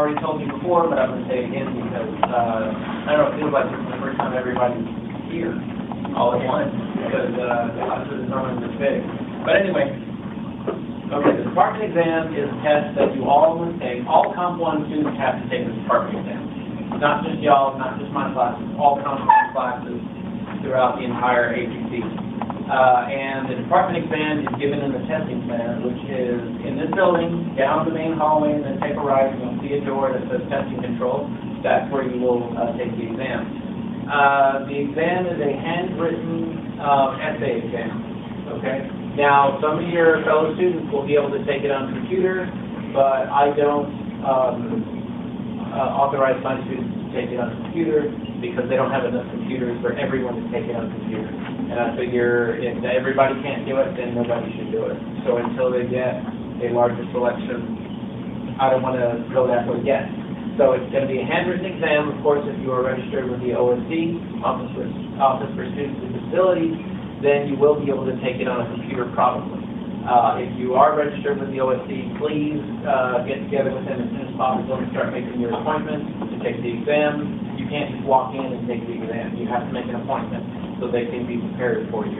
already told you before, but I'm going to say it again because I don't know, it feels like this is the first time everybody's here all at once because the classes is normally this big. But anyway, okay, the department exam is a test that you all must take. All Comp 1 students have to take the department exam. Not just y'all, not just my classes, all Comp 1 classes throughout the entire APC. And the department exam is given in the testing center, which is in this building, down the main hallway, and then take a right, and you'll see a door that says testing control. That's where you will take the exam. The exam is a handwritten essay exam, okay? Now, some of your fellow students will be able to take it on computer, but I don't authorize my students to take it on computer because they don't have enough computers for everyone to take it on computer. And I figure if everybody can't do it, then nobody should do it. So until they get a larger selection, I don't want to go that way yet. So it's going to be a handwritten exam. Of course, if you are registered with the OSD, Office for Students with Disabilities, then you will be able to take it on a computer probably. If you are registered with the OSD, please get together with them as soon as possible and start making your appointments to take the exam. You can't just walk in and take the exam. You have to make an appointment so they can be prepared for you.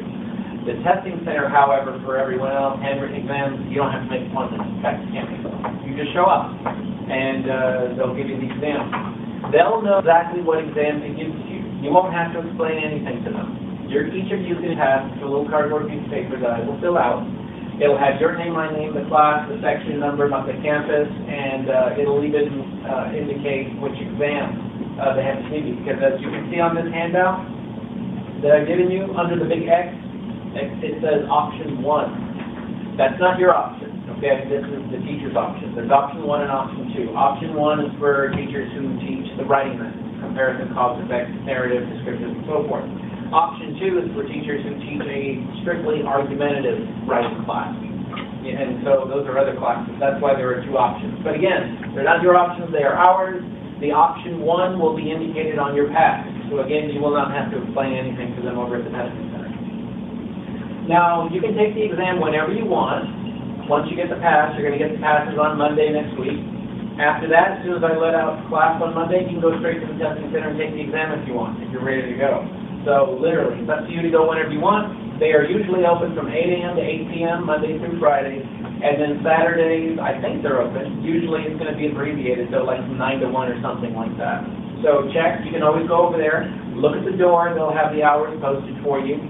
The testing center, however, for everyone else, handwritten exams, you don't have to make appointments. In fact, you can't make them. You just show up, and they'll give you the exam. They'll know exactly what exam to give to you. You won't have to explain anything to them. Each of you can have a little cardboard piece of paper that I will fill out. It'll have your name, my name, the class, the section number, not the campus, and it'll even indicate which exam they have to give you. Because as you can see on this handout that I've given you, under the big X, it says option 1. That's not your option, okay? This is the teacher's option. There's option 1 and option 2. Option 1 is for teachers who teach the writing method, comparison, cause, effect, narrative, descriptive, and so forth. Option 2 is for teachers who teach a strictly argumentative writing class. And so those are other classes. That's why there are 2 options. But again, they're not your options, they are ours. The option 1 will be indicated on your pass. So again, you will not have to explain anything to them over at the testing center. Now, you can take the exam whenever you want. Once you get the pass, you're going to get the passes on Monday next week. After that, as soon as I let out class on Monday, you can go straight to the testing center and take the exam if you want, if you're ready to go. So literally, it's up to you to go whenever you want. They are usually open from 8 a.m. to 8 p.m. Monday through Friday. And then Saturdays, I think they're open. Usually it's going to be abbreviated, so like 9 to 1 or something like that. So check. You can always go over there, look at the door. They'll have the hours posted for you.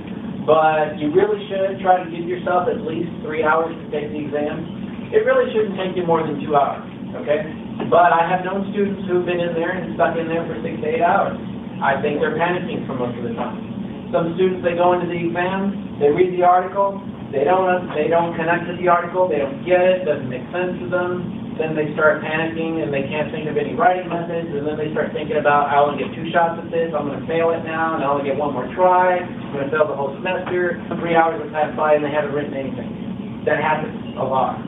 But you really should try to give yourself at least 3 hours to take the exam. It really shouldn't take you more than 2 hours, okay? But I have known students who've been in there and stuck in there for 6 to 8 hours. I think they're panicking for most of the time. Some students, they go into the exam, they read the article, they don't connect to the article, they don't get it, doesn't make sense to them. Then they start panicking and they can't think of any writing methods, and then they start thinking about, I only get 2 shots at this, I'm going to fail it now, and I only get 1 more try, I'm going to fail the whole semester. 3 hours have passed by and they haven't written anything. That happens a lot.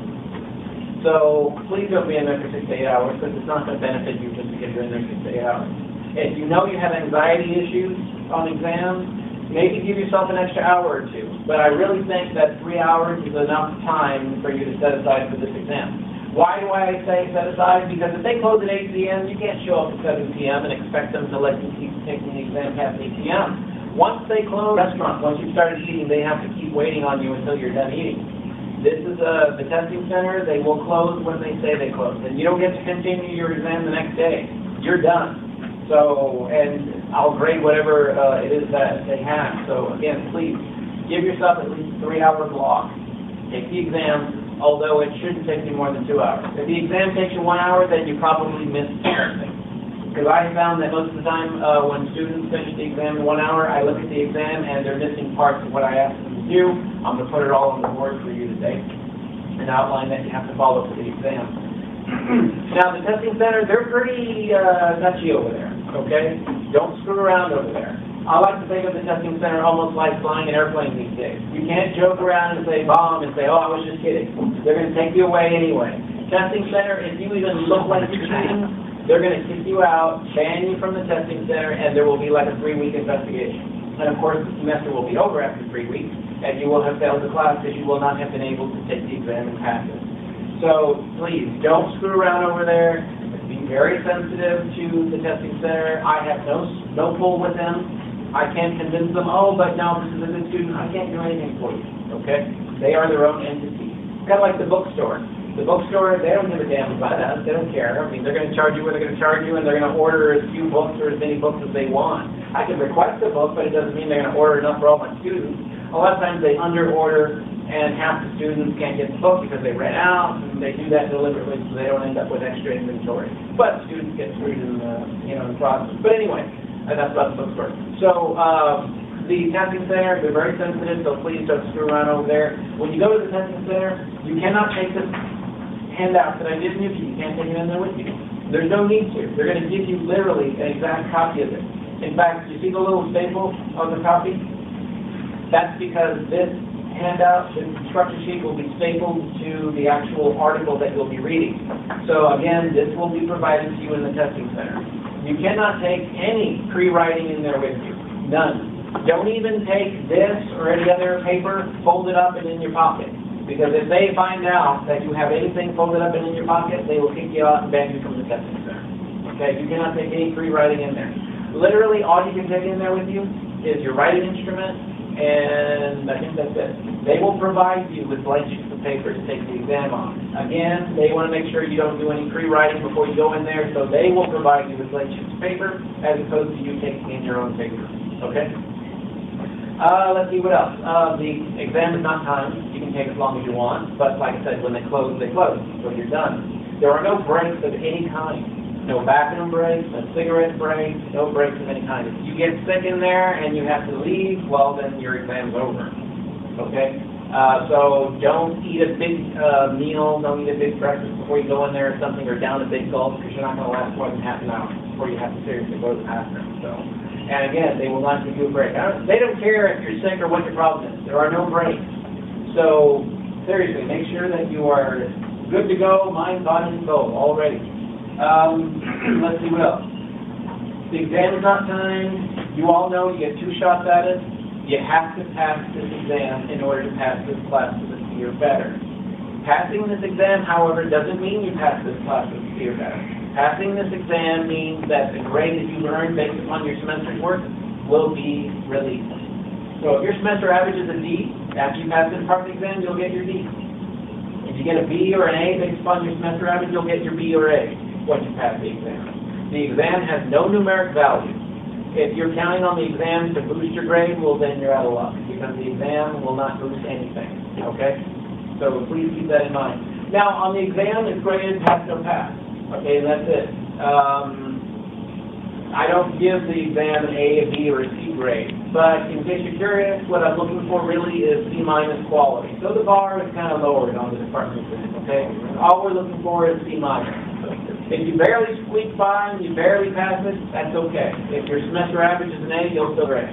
So please don't be in there for 6 to 8 hours, because it's not going to benefit you just because you're in there 6 to 8 hours. If you know you have anxiety issues on exams, maybe give yourself an extra hour or 2. But I really think that 3 hours is enough time for you to set aside for this exam. Why do I say set aside? Because if they close at 8 p.m., you can't show up at 7 p.m. and expect them to let you keep taking the exam past 8 p.m. Once they close restaurants, once you've started eating, they have to keep waiting on you until you're done eating. This is the testing center. They will close when they say they close. And you don't get to continue your exam the next day. You're done. So, and I'll grade whatever it is that they have. So again, please give yourself at least 3-hour block. Take the exam, although it shouldn't take you more than 2 hours. If the exam takes you 1 hour, then you probably missed everything. Because I found that most of the time when students finish the exam in 1 hour, I look at the exam and they're missing parts of what I asked them to do. I'm going to put it all on the board for you today and outline that you have to follow for the exam. Now, the testing center, they're pretty touchy over there, okay? Don't screw around over there. I like to think of the testing center almost like flying an airplane these days. You can't joke around and say bomb and say, oh, I was just kidding. They're going to take you away anyway. Testing center, if you even look like you're cheating, they're going to kick you out, ban you from the testing center, and there will be like a 3-week investigation. And of course, the semester will be over after 3 weeks, and you will have failed the class because you will not have been able to take the exam and pass it. So please, don't screw around over there. Be be very sensitive to the testing center. I have no pull with them. I can't convince them, oh, but no, this is a good student. I can't do anything for you, okay? They are their own entity. Kind of like the bookstore. The bookstore, they don't give a damn about us. They don't care. I mean, they're going to charge you what they're going to charge you, and they're going to order as few books or as many books as they want. I can request a book, but it doesn't mean they're going to order enough for all my students. A lot of times they under-order, and half the students can't get the book because they ran out, and they do that deliberately so they don't end up with extra inventory. But students get screwed in the process. But anyway, that's about the bookstore. So the testing center, they're very sensitive, so please don't screw around over there. When you go to the testing center, you cannot take this handout that I did give you. You can't take it in there with you. There's no need to. They're going to give you literally an exact copy of it. In fact, you see the little staple on the copy? That's because this handout, this instruction sheet, will be stapled to the actual article that you'll be reading. So again, this will be provided to you in the testing center. You cannot take any pre-writing in there with you. None. Don't even take this or any other paper, fold it up and in your pocket. Because if they find out that you have anything folded up and in your pocket, they will kick you out and ban you from the testing center. Okay, you cannot take any pre-writing in there. Literally, all you can take in there with you is your writing instrument, and I think that's it. They will provide you with blank sheets of paper to take the exam on. Again, they want to make sure you don't do any pre-writing before you go in there, so they will provide you with blank sheets of paper as opposed to you taking in your own paper. Okay? Let's see what else. The exam is not timed. You can take as long as you want, but like I said, when they close, so you're done. There are no breaks of any kind. No bathroom breaks, no cigarette breaks, no breaks of any kind. If you get sick in there and you have to leave, well, then your exam's over. Okay? So don't eat a big meal, don't eat a big breakfast before you go in there or something, or down a big gulp, because you're not going to last more than half an hour before you have to seriously go to the bathroom. So. And again, they will not give you a break. They don't care if you're sick or what your problem is. There are no breaks. So, seriously, make sure that you are good to go, mind, body, and soul, all ready. Let's see what else. The exam is not timed. You all know you get 2 shots at it. You have to pass this exam in order to pass this class with a C or better. Passing this exam, however, doesn't mean you pass this class with a C or better. Passing this exam means that the grade that you earn based upon your semester's work will be released. So if your semester average is a D, after you pass the department exam, you'll get your D. If you get a B or an A based upon your semester average, you'll get your B or A once you pass the exam. The exam has no numeric value. If you're counting on the exam to boost your grade, well, then you're out of luck, because the exam will not boost anything, okay? So please keep that in mind. Now, on the exam, it's graded pass, no pass. Okay, and that's it. I don't give the exam an A, a B, or a C grade. But in case you're curious, what I'm looking for really is C- quality. So the bar is kind of lowered on the department exam, okay? All we're looking for is C-. If you barely squeak by and you barely pass it, that's okay. If your semester average is an A, you'll still grade,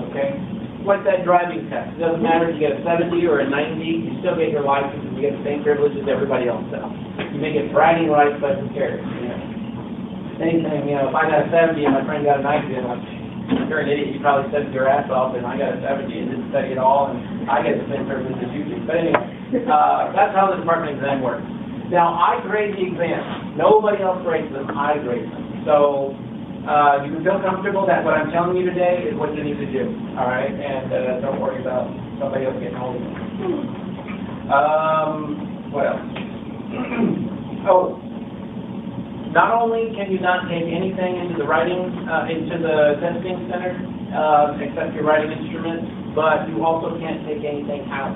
okay? Like that driving test. It doesn't matter if you get a 70 or a 90, you still get your license and you get the same privileges everybody else does. You may get bragging rights, but who cares? Anything, if I got a 70 and my friend got a 90, then you're an idiot. You probably studied your ass off, and I got a 70 and didn't study at all, and I get the same privileges as you do. But anyway, that's how the department exam works. Now, I grade the exams. Nobody else grades them. I grade them. So you can feel comfortable that what I'm telling you today is what you need to do. All right? And don't worry about somebody else getting hold of it. What else? Not only can you not take anything into the testing center, except your writing instrument, but you also can't take anything out.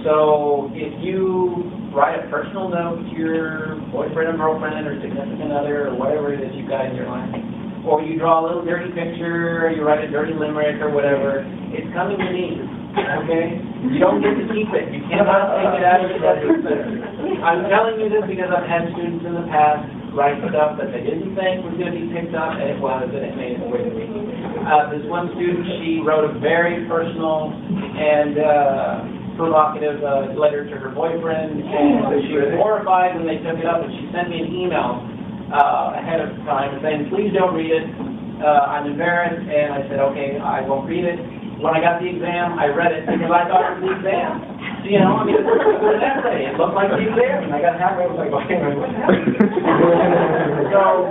So if you write a personal note to your boyfriend or girlfriend or significant other or whatever it is you've got in your life, or you draw a little dirty picture, or you write a dirty limerick or whatever, it's coming to me, okay? You don't get to keep it. You cannot take it out of the testing center. I'm telling you this because I've had students in the past write stuff that they didn't think was going to be picked up, and it was, and it made it way to me. This one student, she wrote a very personal and provocative letter to her boyfriend, and she was horrified when they took it up, and she sent me an email ahead of time saying, please don't read it. I'm embarrassed, and I said, okay, I won't read it. When I got the exam, I read it because I thought it was the exam. So, it was an essay. It looked like the exam, and I got halfway. I was like, okay, what's happening? So,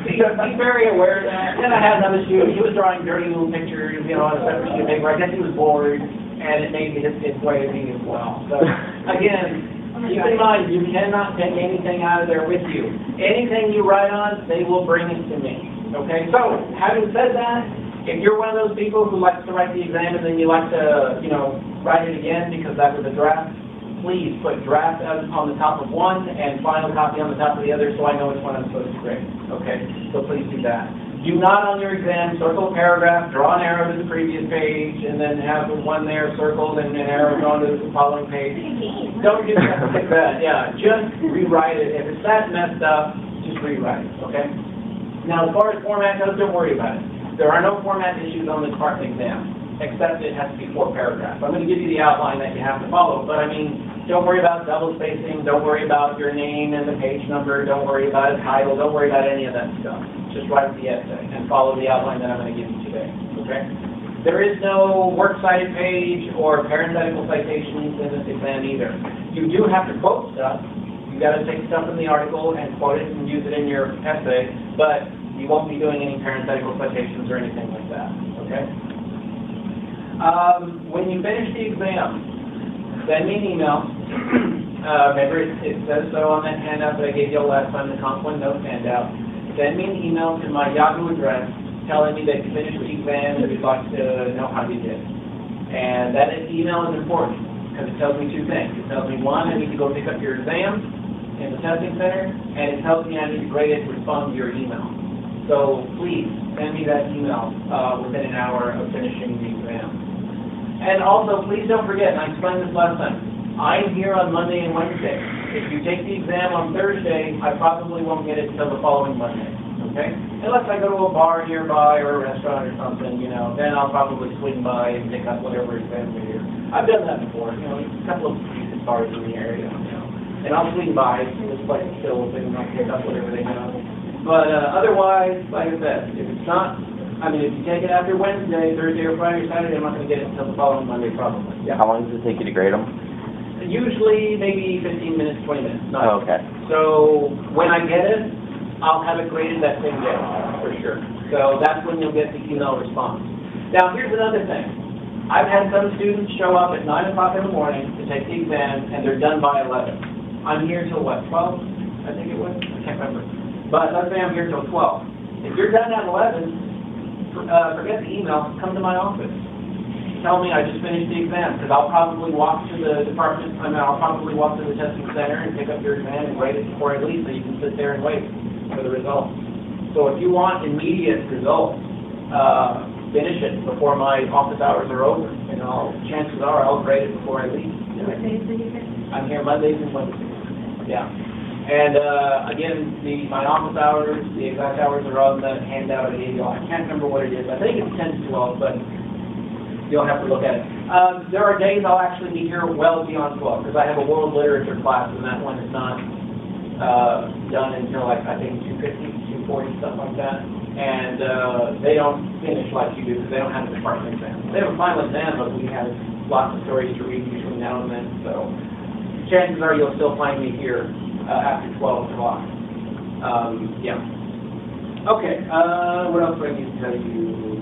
be very aware of that. Then I had another student, he was drawing dirty little pictures, you know, on a separate sheet of paper. I guess he was bored, and it made his way of me as well. So, again, keep in mind, you cannot take anything out of there with you. Anything you write on, they will bring it to me. Okay? So, having said that, if you're one of those people who likes to write the exam and then you like to, you know, write it again because that was a draft, please put draft on the top of one and final copy on the top of the other so I know which one I'm supposed to grade. Okay? So please do that. Do not on your exam circle a paragraph, draw an arrow to the previous page, and then have one there circled and an arrow going to the following page. Don't do that like that. Yeah, just rewrite it. If it's that messed up, just rewrite it. Okay? Now, as far as format goes, don't worry about it. There are no format issues on the department exam, except it has to be 4 paragraphs. I'm going to give you the outline that you have to follow, but I mean, don't worry about double spacing, don't worry about your name and the page number, don't worry about a title, don't worry about any of that stuff. Just write the essay and follow the outline that I'm going to give you today, okay? There is no works cited page or parenthetical citations in this exam either. You do have to quote stuff. You've got to take stuff from the article and quote it and use it in your essay, but you won't be doing any parenthetical citations or anything like that, okay? When you finish the exam, send me an email. Remember, it says so on that handout that I gave you last time, the Comp 1 Note handout. Send me an email to my Yahoo address telling me that you finished the exam and you'd like to know how you did. And that email is important because it tells me 2 things. It tells me, 1, I need to go pick up your exam in the testing center, and it tells me I need to grade it and respond to your email. So please send me that email within an hour of finishing the exam. And also, please don't forget, and I explained this last time, I'm here on Monday and Wednesday. If you take the exam on Thursday, I probably won't get it until the following Monday, okay? Unless I go to a bar nearby or a restaurant or something, you know, then I'll probably swing by and pick up whatever exams are here. I've done that before, you know, a couple of decent bars in the area, you know. And I'll swing by, this place is filled, and I'll pick up whatever they know. But otherwise, like I said, if it's not, I mean, if you take it after Wednesday, Thursday, or Friday, or Saturday, I'm not going to get it until the following Monday, probably. Yeah. How long does it take you to grade them? Usually, maybe 15 minutes, 20 minutes. Oh, okay. So when I get it, I'll have it graded that same day, for sure. So that's when you'll get the email response. Now, here's another thing. I've had some students show up at 9 o'clock in the morning to take the exam, and they're done by 11. I'm here till what, 12? I think it was? I can't remember. But let's say I'm here till 12. If you're done at 11, forget the email, come to my office. Tell me I just finished the exam, because I'll probably walk to the department, I'll probably walk to the testing center and pick up your exam and grade it before I leave so you can sit there and wait for the results. So if you want immediate results, finish it before my office hours are over, and chances are I'll grade it before I leave. What days do you finish? I'm here Mondays and Wednesdays. Yeah. And again, my office hours, the exact hours are on the handout I gave you. I can't remember what it is. I think it's 10 to 12, but you'll have to look at it. There are days I'll actually be here well beyond 12, because I have a world literature class, and that one is not done until, like, I think 2:50, 2:40, stuff like that. And they don't finish like you do, because they don't have a department exam. They have a final exam, but we have lots of stories to read between now and then, so chances are you'll still find me here after 12 o'clock. Yeah. Okay, what else do I need to tell you?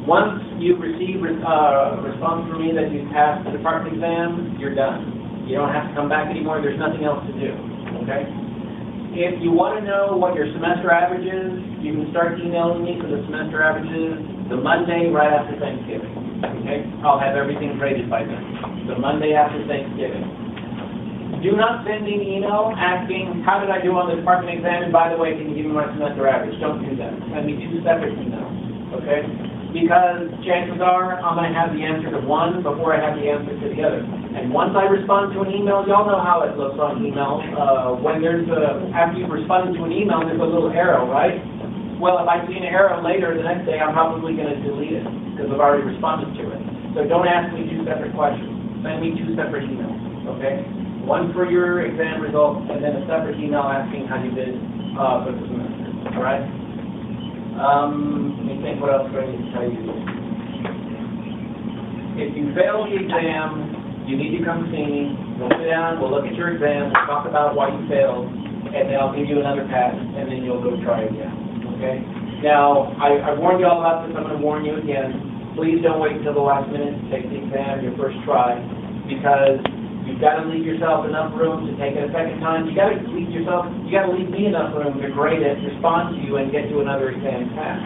Once you receive a response from me that you passed the department exam, you're done. You don't have to come back anymore. There's nothing else to do, okay? If you want to know what your semester average is, you can start emailing me for the semester averages the Monday right after Thanksgiving, okay? I'll have everything graded by then. The Monday after Thanksgiving. Do not send me an email asking, how did I do on the department exam, and by the way, can you give me my semester average? Don't do that. Send me 2 separate emails, okay? Because chances are I'm going to have the answer to one before I have the answer to the other. And once I respond to an email, y'all know how it looks on email. When there's after you've responded to an email, there's a little arrow, right? Well, if I see an arrow later the next day, I'm probably going to delete it because I've already responded to it. So don't ask me 2 separate questions. Send me 2 separate emails, okay? One for your exam results, and then a separate email asking how you did for the semester. All right? Let me think what else do I need to tell you. If you fail the exam, you need to come see me. We'll sit down, we'll look at your exam, we'll talk about why you failed, and then I'll give you another pass, and then you'll go try again, okay? Now, I warned you all about this. I'm going to warn you again. Please don't wait until the last minute to take the exam your first try, because you've got to leave yourself enough room to take it a second time. You got to leave me enough room to grade it, respond to you, and get you another exam pass.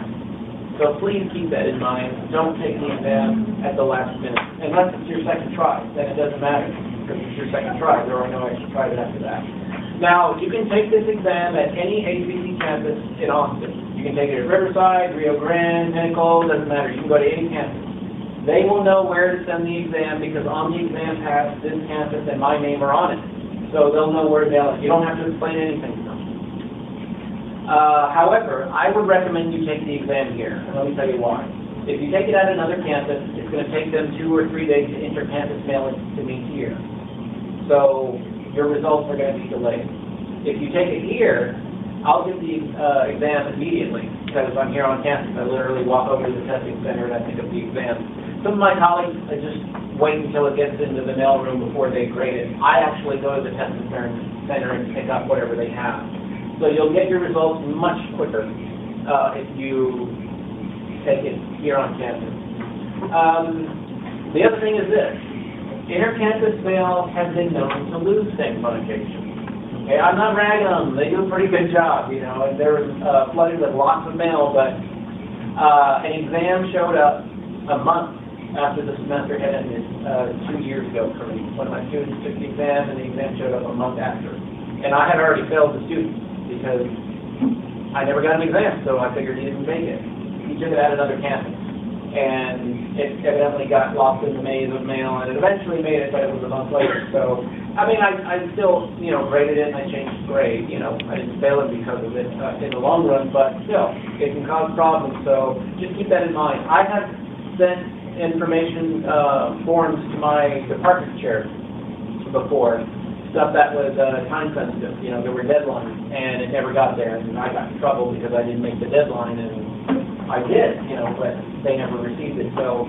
So please keep that in mind. Don't take the exam at the last minute, unless it's your second try. Then it doesn't matter, because it's your second try. There are no extra tries after that. Now, you can take this exam at any HBC campus in Austin. You can take it at Riverside, Rio Grande, Pinnacle, doesn't matter. You can go to any campus. They will know where to send the exam, because on the exam pass, this campus and my name are on it. So they'll know where to mail it. You don't have to explain anything to them. However, I would recommend you take the exam here. And let me tell you why. If you take it at another campus, it's going to take them 2 or 3 days to inter-campus mail it to me here. So your results are going to be delayed. If you take it here, I'll get the exam immediately, because I'm here on campus. I literally walk over to the testing center and I pick up the exam. Some of my colleagues just wait until it gets into the mail room before they grade it. I actually go to the testing center and pick up whatever they have. So you'll get your results much quicker if you take it here on campus. The other thing is this. Inter-campus mail has been known to lose things on occasion. Okay, I'm not ragging on them. They do a pretty good job, you know, and they're flooded with lots of mail, but an exam showed up a month after the semester had ended 2 years ago for me. One of my students took the exam, and the exam showed up a month after. And I had already failed the student because I never got an exam, so I figured he didn't make it. He took it at another campus, and it evidently got lost in the maze of mail, and it eventually made it, but it was a month later. So, I mean, I still, you know, graded it, and I changed grade. You know, I didn't fail it because of it in the long run, but still, it can cause problems, so just keep that in mind. I have sent information forms to my department chair before, stuff that was time sensitive. You know, there were deadlines, and it never got there, and I got in trouble because I didn't make the deadline, and I did, you know, but they never received it. So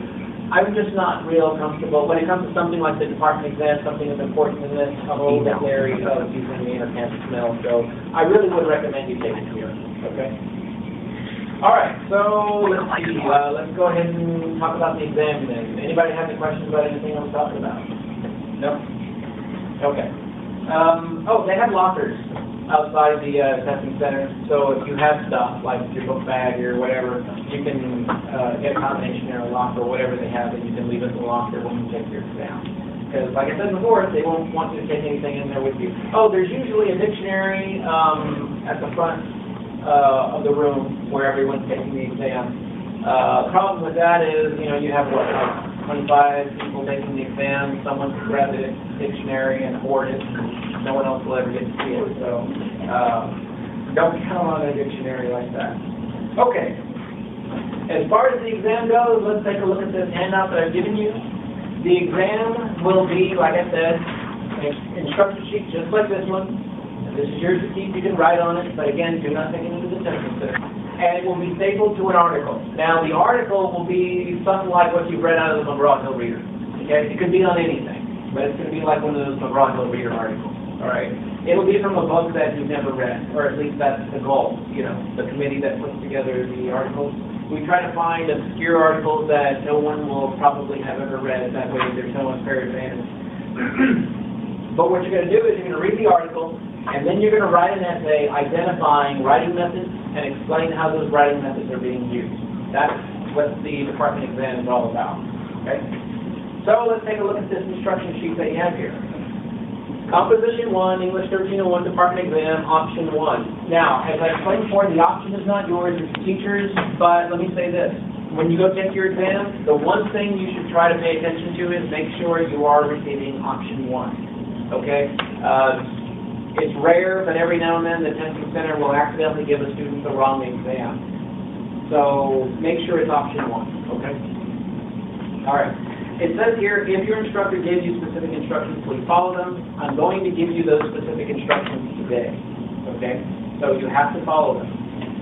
I'm just not real comfortable when it comes to something like the department exam, something as important as this. I'm a little bit wary of using the inter-campus mail, so I really would recommend you take it here. Okay. All right, so let's see. Let's go ahead and talk about the exam then. Anybody have any questions about anything I was talking about? No? Okay. They have lockers outside the testing center, so if you have stuff, like your book bag or whatever, you can get a combination or a locker or whatever they have, and you can leave it in the locker when you take your exam. Because, like I said before, they won't want you to take anything in there with you. Oh, there's usually a dictionary at the front of the room where everyone's taking the exam. The problem with that is, you know, you have what, like 25 people taking the exam. Someone could grab the dictionary and hoard it. And no one else will ever get to see it. So don't count on a dictionary like that. Okay. As far as the exam goes, let's take a look at this handout that I've given you. The exam will be, like I said, an instruction sheet just like this one. This is yours to keep. You can write on it, but again, do not take it into the testing center. And it will be stapled to an article. Now, the article will be something like what you've read out of the McGraw-Hill Reader. Okay? It could be on anything, but it's going to be like one of those McGraw-Hill Reader articles. All right? It'll be from a book that you've never read, or at least that's the goal. You know, the committee that puts together the articles. We try to find obscure articles that no one will probably have ever read. That way, there's no unfair advantage. But what you're going to do is you're going to read the article, and then you're going to write an essay identifying writing methods and explain how those writing methods are being used. That's what the department exam is all about. Okay? So let's take a look at this instruction sheet that you have here. Composition 1, English 1301, department exam, option 1. Now, as I explained before, the option is not yours, it's the teacher's, but let me say this. When you go take your exam, the one thing you should try to pay attention to is make sure you are receiving option 1. Okay? It's rare, but every now and then the testing center will accidentally give a student the wrong exam. So make sure it's option 1. Okay? All right. It says here, if your instructor gives you specific instructions, please follow them. I'm going to give you those specific instructions today. Okay? So you have to follow them.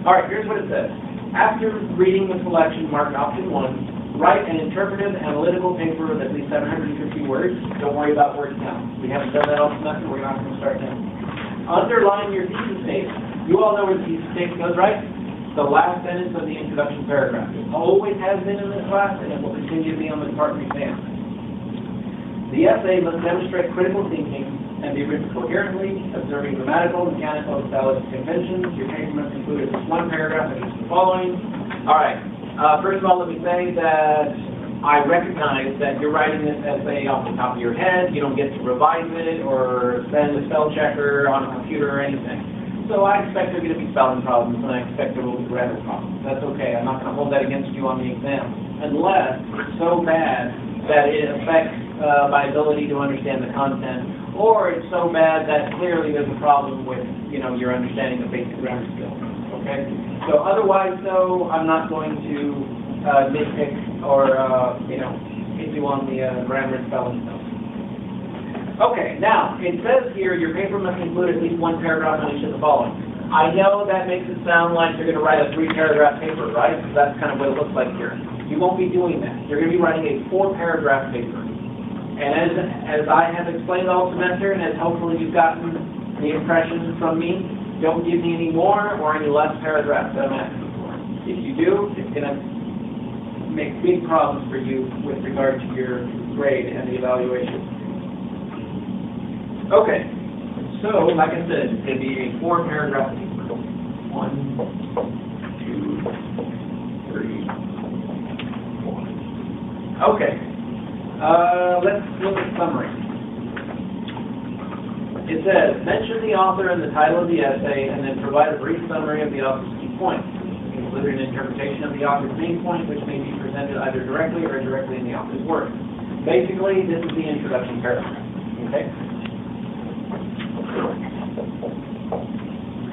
All right, here's what it says. After reading the selection marked option 1, write an interpretive analytical paper of at least 750 words. Don't worry about word count. We haven't done that all semester. We're not going to start now. underline your thesis statement. You all know where the thesis statement goes, right? The last sentence of the introduction paragraph. It always has been in this class, and it will continue to be on the department exam. The essay must demonstrate critical thinking and be written coherently, observing grammatical, mechanical, and stylistic conventions. Your paper must include at least one paragraph of each of the following. All right. First of all, let me say that I recognize that you're writing this essay off the top of your head. You don't get to revise it or send a spell checker on a computer or anything. So I expect there are going to be spelling problems, and I expect there will be grammar problems. That's okay. I'm not going to hold that against you on the exam, unless it's so bad that it affects my ability to understand the content, or it's so bad that clearly there's a problem with, your understanding of basic grammar skills. Okay? So otherwise, though, I'm not going to nitpick or, hit you on the grammar and spelling stuff. Okay, now, it says here your paper must include at least one paragraph on each of the following. I know that makes it sound like you're going to write a 3-paragraph paper, right? Because that's kind of what it looks like here. You won't be doing that. You're going to be writing a 4-paragraph paper. And as I have explained all semester, and as hopefully you've gotten the impression from me, don't give me any more or any less paragraphs that I'm asking for. If you do, it's going to make big problems for you with regard to your grade and the evaluation. Okay, so like I said, it's going to be a 4-paragraph paper. 1, 2, 3, 4. Okay, let's look at summary. It says, mention the author and the title of the essay, and then provide a brief summary of the author's key points. Include an interpretation of the author's main point, which may be presented either directly or indirectly in the author's work. Basically, this is the introduction paragraph. Okay?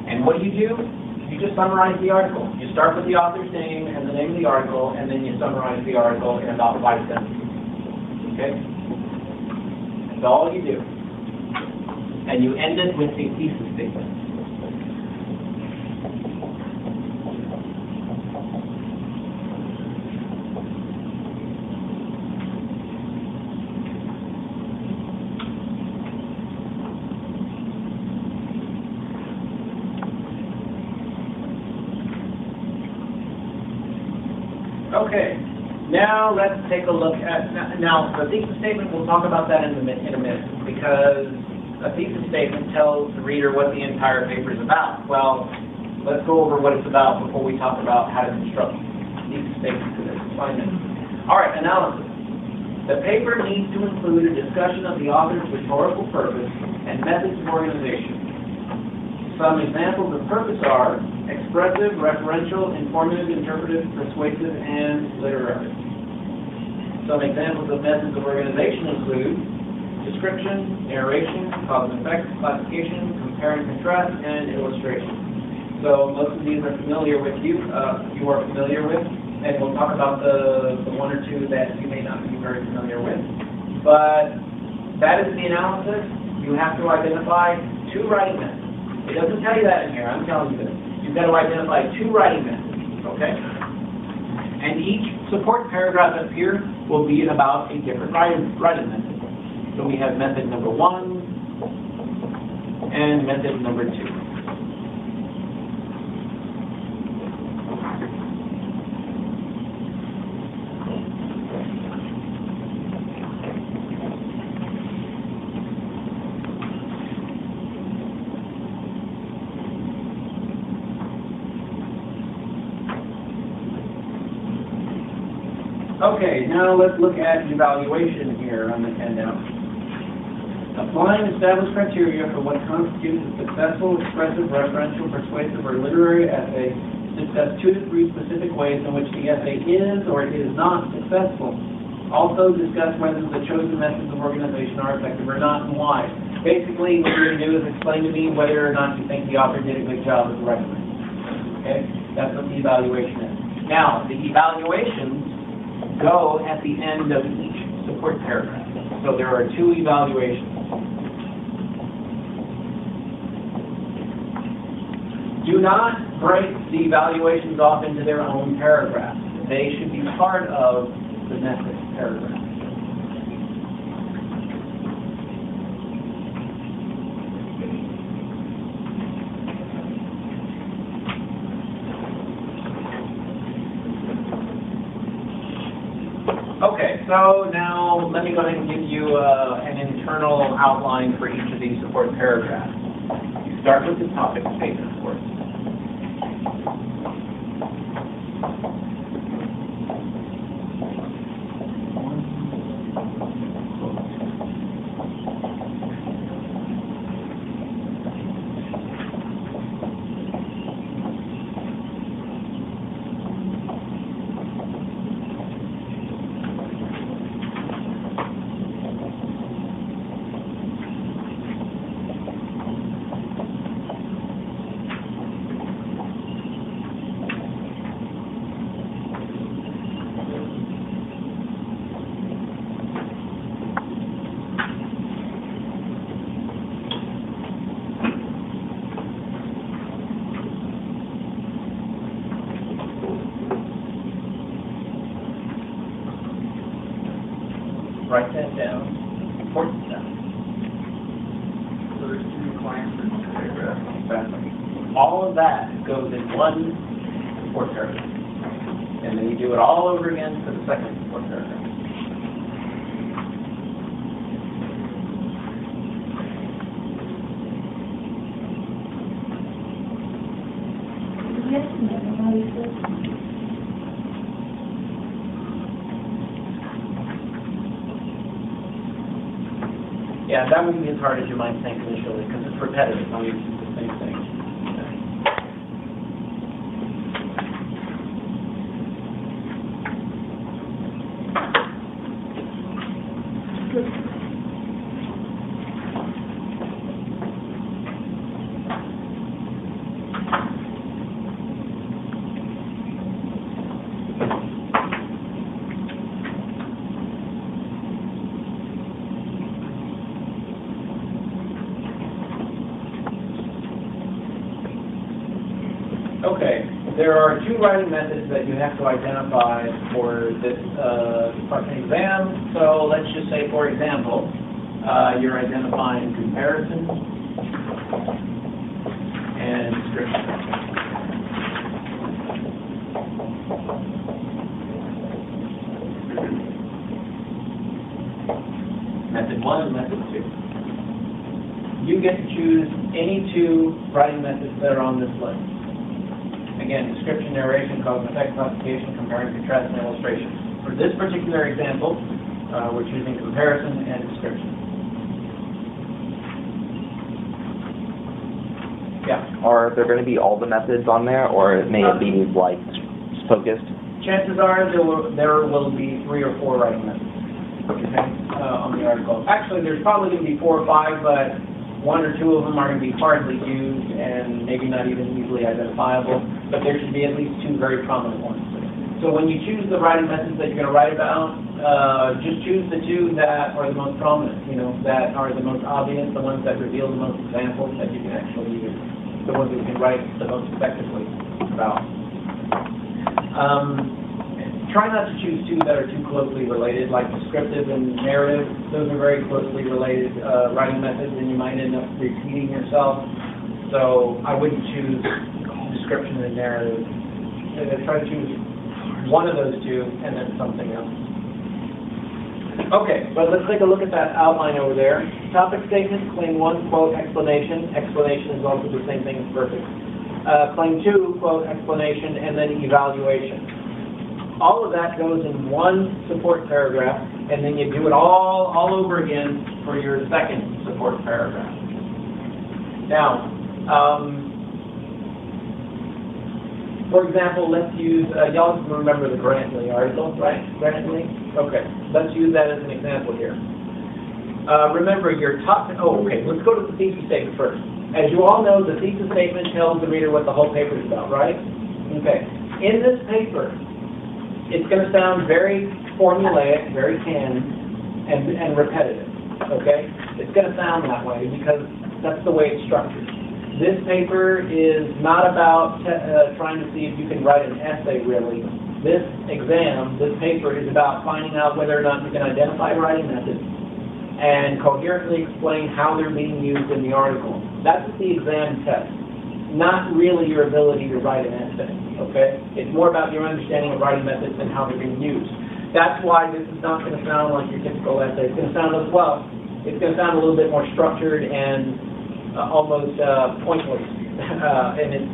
And what do? You just summarize the article. You start with the author's name and the name of the article, and then you summarize the article in about 5 sentences. Okay? That's all you do. And you end it with a thesis statement. Okay, now let's take a look at, now the thesis statement, we'll talk about that in a minute, because a thesis statement tells the reader what the entire paper is about. Well, let's go over what it's about before we talk about how to construct thesis statements for this assignment. All right, analysis. The paper needs to include a discussion of the author's rhetorical purpose and methods of organization. Some examples of purpose are expressive, referential, informative, interpretive, persuasive, and literary. Some examples of methods of organization include description, narration, cause and effect, classification, compare and contrast, and illustration. So most of these are familiar with you. You are familiar with, and we'll talk about the one or two that you may not be very familiar with. But that is the analysis. You have to identify 2 writing methods. It doesn't tell you that in here. I'm telling you this. You've got to identify 2 writing methods, okay? And each support paragraph up here will be about a different writing method. So we have method number 1 and method number 2. Okay, now let's look at evaluation here on the handout. Applying established criteria for what constitutes a successful, expressive, referential, persuasive, or literary essay, discuss 2 to 3 specific ways in which the essay is or is not successful. Also discuss whether the chosen methods of organization are effective or not and why. Basically, what you're going to do is explain to me whether or not you think the author did a good job as a writer. Okay? That's what the evaluation is. Now, the evaluations go at the end of each support paragraph. So there are 2 evaluations. Do not break the evaluations off into their own paragraphs. They should be part of the method paragraph. Okay, so now let me go ahead and give you an internal outline for each of these support paragraphs. You start with the topic statement, of course. Write that down. Important stuff. So there's 2 clients in each paragraph. Exactly. All of that goes in one support paragraph. And then you do it all over again for the second support paragraph. Yeah, that wouldn't be as hard as you might think initially, because it's repetitive. I mean, it's the same thing. Okay, there are 2 writing methods that you have to identify for this department exam. So let's just say, for example, you're identifying comparison and description. Method 1 and method 2. You get to choose any 2 writing methods that are on this list. Again, description, narration, cause and effect, classification, comparing, contrast, and illustration. For this particular example, we're choosing comparison and description. Yeah. Are there going to be all the methods on there, or may it be like focused? Chances are there will be 3 or 4 writing methods. Okay, on the article. Actually, there's probably going to be 4 or 5, but 1 or 2 of them are going to be hardly used and maybe not even easily identifiable. But there should be at least 2 very prominent ones. So when you choose the writing methods that you're going to write about, just choose the 2 that are the most prominent, that are the most obvious, the ones that reveal the most examples that you can actually use, the ones that you can write the most effectively about. Try not to choose 2 that are too closely related, like descriptive and narrative. Those are very closely related writing methods, and you might end up repeating yourself. So I wouldn't choose description and narrative. Try to choose one of those 2 and then something else. Okay, but let's take a look at that outline over there. Topic statement, claim 1, quote, explanation. Explanation is also the same thing as perfect. Claim 2, quote, explanation, and then evaluation. All of that goes in one support paragraph, and then you do it all over again for your second support paragraph. Now, for example, let's use, y'all remember the Grantley article, right? Grantley? Okay, let's use that as an example here. Remember your let's go to the thesis statement first. As you all know, the thesis statement tells the reader what the whole paper is about, right? Okay. In this paper, it's going to sound very formulaic, very canned, and repetitive, okay? It's going to sound that way because that's the way it's structured. This paper is not about trying to see if you can write an essay, really. This exam, this paper, is about finding out whether or not you can identify writing methods and coherently explain how they're being used in the article. That's the exam test, not really your ability to write an essay, okay? It's more about your understanding of writing methods and how they're being used. That's why this is not going to sound like your typical essay. It's going to sound it's going to sound a little bit more structured and almost pointless in its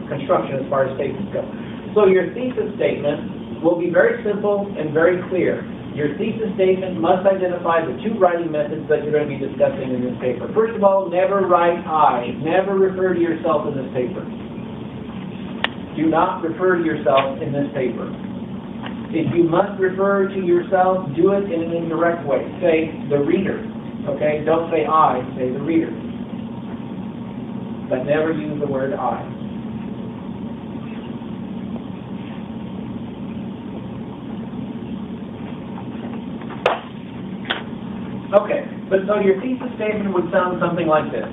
construction as far as statements go. So your thesis statement will be very simple and very clear. Your thesis statement must identify the two writing methods that you're going to be discussing in this paper. First of all, never write I. Never refer to yourself in this paper. Do not refer to yourself in this paper. If you must refer to yourself, do it in an indirect way. Say the reader. Okay? Don't say I. Say the reader. But never use the word I. Okay, but so your thesis statement would sound something like this.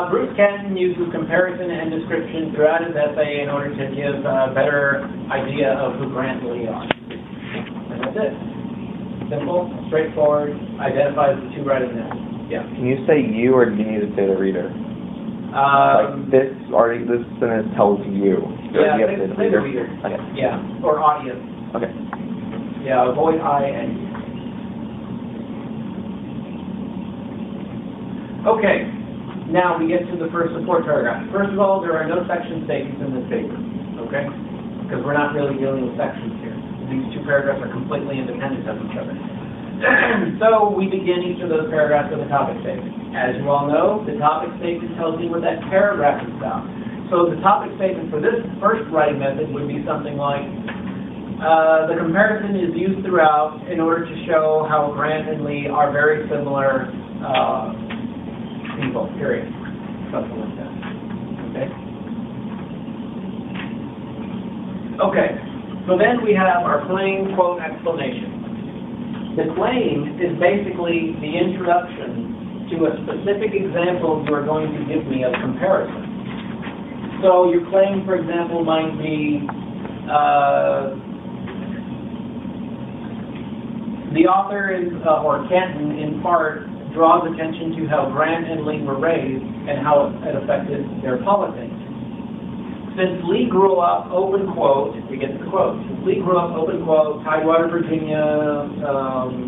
Bruce Canton uses comparison and description throughout his essay in order to give a better idea of who Grant and Lee are. And that's it. Simple, straightforward, identifies the two writing methods. Yeah. Can you say you, or do you need to say the reader? Like this sentence tells you. Yeah, you have to say the reader. Okay. Yeah, or audience. Okay. Yeah, avoid I and you. Okay, now we get to the first support paragraph. First of all, there are no section statements in this paper, okay? Because we're not really dealing with sections here. These two paragraphs are completely independent of each other. So we begin each of those paragraphs with a topic statement. As you all know, the topic statement tells you what that paragraph is about. So the topic statement for this first writing method would be something like, the comparison is used throughout in order to show how Grant and Lee are very similar people, period. Something like that. Okay? Okay. So then we have our claim, quote, explanation. The claim is basically the introduction to a specific example you are going to give me of comparison. So your claim, for example, might be the author is, or Canton, in part, draws attention to how Grant and Lee were raised and how it affected their politics. Since Lee grew up, open quote, we get to the quote, since Lee grew up, open quote, Tidewater, Virginia,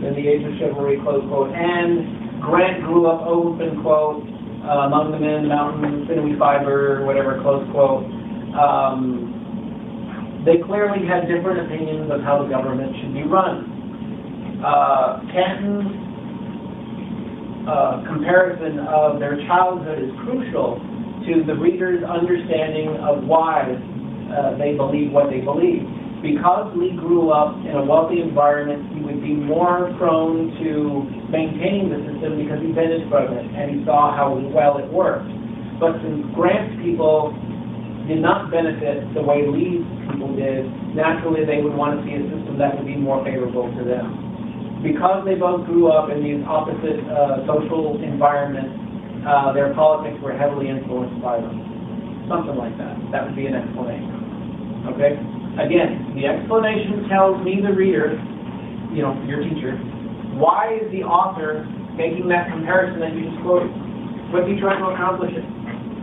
in the age of chivalry, close quote, and Grant grew up, open quote, among the men, mountain, sinewy fiber, whatever, close quote, they clearly had different opinions of how the government should be run. Canton's comparison of their childhood is crucial to the reader's understanding of why they believe what they believe. Because Lee grew up in a wealthy environment, he would be more prone to maintaining the system because he benefited from it and he saw how well it worked. But since Grant's people did not benefit the way Lee's people did, naturally they would want to see a system that would be more favorable to them. Because they both grew up in these opposite social environments, their politics were heavily influenced by them. Something like that. That would be an explanation. Okay? Again, the explanation tells me, the reader, you know, your teacher, why is the author making that comparison that you just quoted? What's he trying to accomplish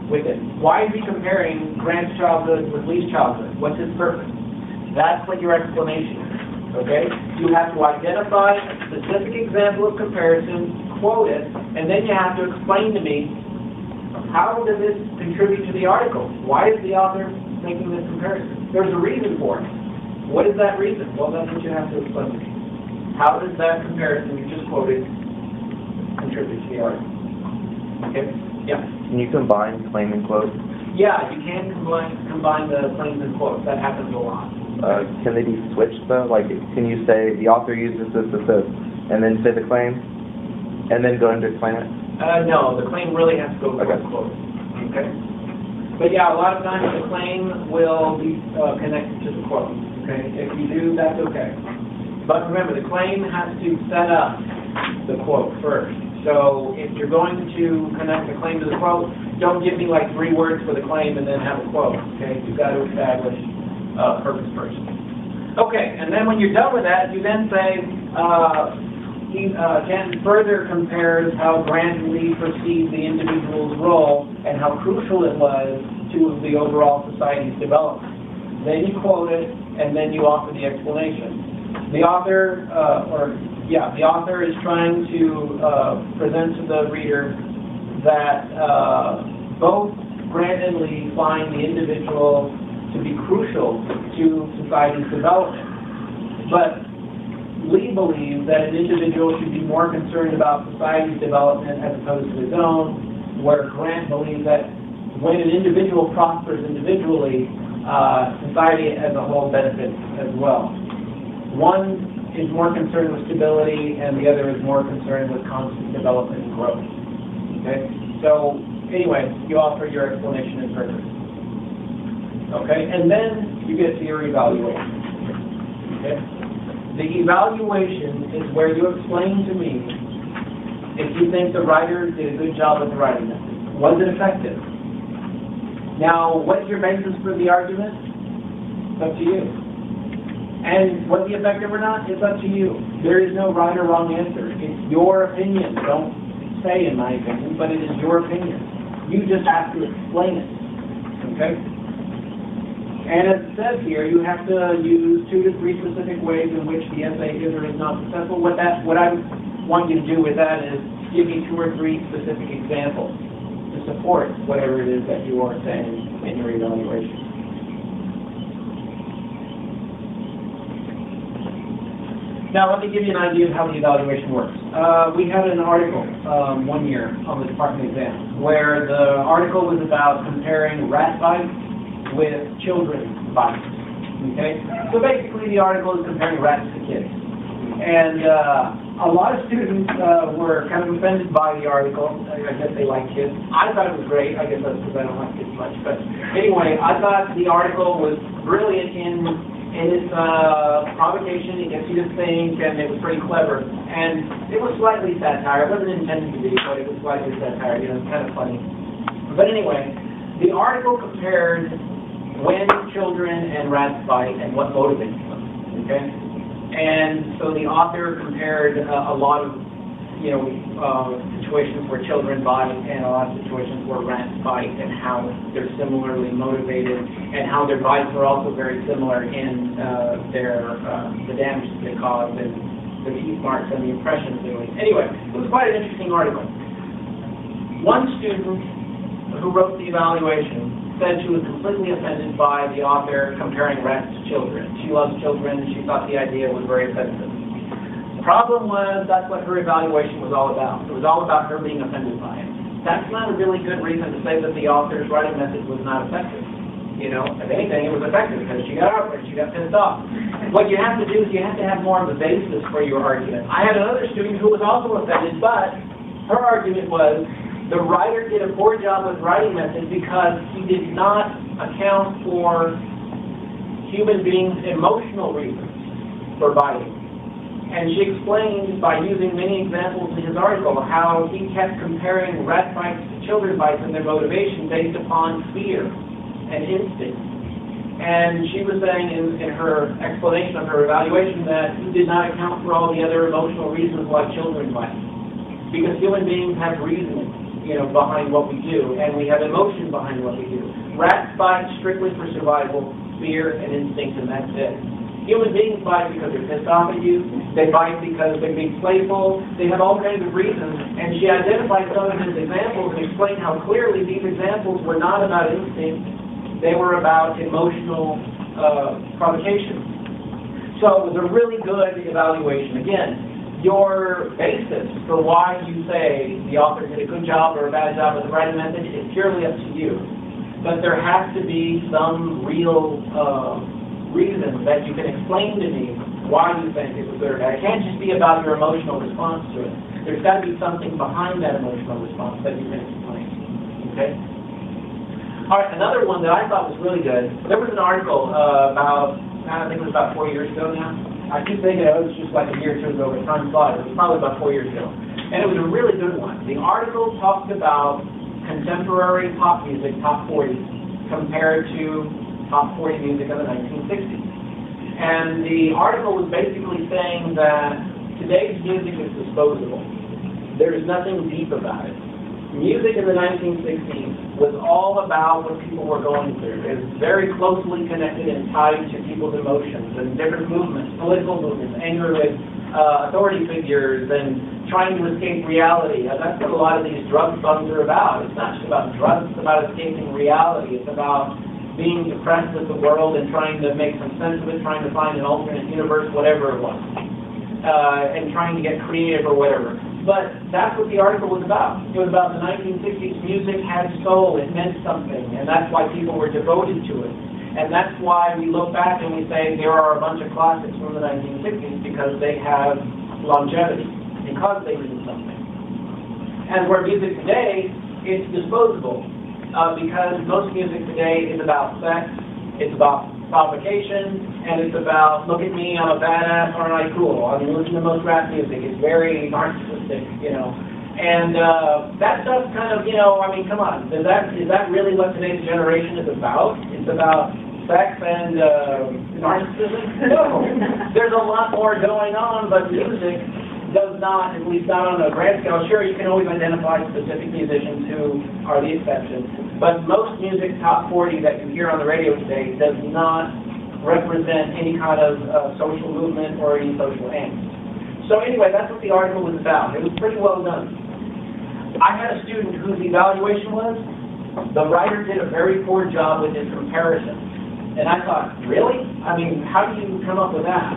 with it? Why is he comparing Grant's childhood with Lee's childhood? What's his purpose? That's what your explanation is. Okay? You have to identify a specific example of comparison, quote it, and then you have to explain to me, how does this contribute to the article? Why is the author making this comparison? There's a reason for it. What is that reason? Well, that's what you have to explain to me. How does that comparison you just quoted contribute to the article? Okay? Yeah. Can you combine claim and quote? Yeah, you can combine the claims and quotes. That happens a lot. Can they be switched though? Like, can you say the author uses this, and then say the claim, and then go into explain it? No, the claim really has to go with Okay. the quote. Okay. But yeah, a lot of times the claim will be connected to the quote. Okay. If you do, that's okay. But remember, the claim has to set up the quote first. So if you're going to connect the claim to the quote, don't give me like 3 words for the claim and then have a quote. Okay. You've got to establish purpose first. Okay, and then when you're done with that, you then say, Canton further compares how Grant and Lee perceived the individual's role and how crucial it was to the overall society's development. Then you quote it, and then you offer the explanation. The author, the author is trying to present to the reader that both Grant and Lee find the individual to be crucial to society's development. But Lee believes that an individual should be more concerned about society's development as opposed to his own, where Grant believes that when an individual prospers individually, society as a whole benefits as well. One is more concerned with stability, and the other is more concerned with constant development and growth. Okay? So, anyway, you offer your explanation and purpose. Okay? And then you get to your evaluation. Okay? The evaluation is where you explain to me if you think the writer did a good job with the writing method. Was it effective? Now, what's your basis for the argument? It's up to you. And was he effective or not? It's up to you. There is no right or wrong answer. It's your opinion. Don't say in my opinion, but it is your opinion. You just have to explain it. Okay? And as it says here, you have to use 2 to 3 specific ways in which the essay is or is not successful. What I want you to do with that is give me 2 or 3 specific examples to support whatever it is that you are saying in your evaluation. Now, let me give you an idea of how the evaluation works. We had an article one year on the department exam where the article was about comparing rat bites with children's bites. Okay? So basically the article is comparing rats to kids. And a lot of students were kind of offended by the article. I guess they like kids. I thought it was great. I guess that's because I don't like kids much. But anyway, I thought the article was brilliant in its provocation. It gets you to think, and it was pretty clever. And it was slightly satire. It wasn't intended to be, but it was slightly satire. You know, it's kind of funny. But anyway, the article compared when children and rats bite and what motivates them. Okay? And so the author compared a lot of, situations where children bite and a lot of situations where rats bite and how they're similarly motivated and how their bites are also very similar in the damage that they cause and the teeth marks and the impressions they leave. Anyway, it was quite an interesting article. One student who wrote the evaluation said she was completely offended by the author comparing rats to children. She loves children. She thought the idea was very offensive. The problem was that's what her evaluation was all about. It was all about her being offended by it. That's not a really good reason to say that the author's writing method was not effective. If anything, it was effective because she got outraged, she got pissed off. What you have to do is you have to have more of a basis for your argument. I had another student who was also offended, but her argument was the writer did a poor job with writing method because he did not account for human beings' emotional reasons for biting. And she explained by using many examples in his article how he kept comparing rat bites to children bites and their motivation based upon fear and instinct. And she was saying in her explanation of her evaluation that he did not account for all the other emotional reasons why children bite. Because human beings have reasoning, behind what we do, and we have emotion behind what we do. Rats bite strictly for survival, fear, and instinct, and that's it. Human beings bite because they're pissed off at you. They bite because they're being playful. They have all kinds of reasons. And she identified some of his examples and explained how clearly these examples were not about instinct. They were about emotional provocation. So it was a really good evaluation. Again, your basis for why you say the author did a good job or a bad job with the writing method is purely up to you. But there has to be some real reason that you can explain to me why you think it was good or bad. It can't just be about your emotional response to it. There's got to be something behind that emotional response that you can explain. Okay? All right, another one that I thought was really good. There was an article I think it was about 4 years ago now. I keep thinking it was just like a year or two ago, but time flies. It was probably about 4 years ago. And it was a really good one. The article talked about contemporary pop music, top 40, compared to top 40 music of the 1960s. And the article was basically saying that today's music is disposable. There's nothing deep about it. music in the 1960s was all about what people were going through. It was very closely connected and tied to people's emotions and different movements, political movements, anger with authority figures, and trying to escape reality. And that's what a lot of these drug songs are about. It's not just about drugs, it's about escaping reality. It's about being depressed with the world and trying to make some sense of it, trying to find an alternate universe, whatever it was, and trying to get creative or whatever. But that's what the article was about. It was about the 1960s. Music had soul. It meant something, and that's why people were devoted to it. And that's why we look back and we say there are a bunch of classics from the 1960s because they have longevity, because they mean something. And where music today, it's disposable, because most music today is about sex, it's about provocation, and it's about, look at me, I'm a badass, aren't I cool? I mean, listen to most rap music, it's very narcissistic, you know. And that stuff kind of, you know, I mean, come on, is that really what today's generation is about? It's about sex and narcissism? No. There's a lot more going on, but music does not, at least not on a grand scale. Sure, you can always identify specific musicians who are the exception, but most music top 40 that you hear on the radio today does not represent any kind of social movement or any social aim. So anyway, that's what the article was about. It was pretty well done. I had a student whose evaluation was, the writer did a very poor job with his comparison. And I thought, really? I mean, how do you come up with that?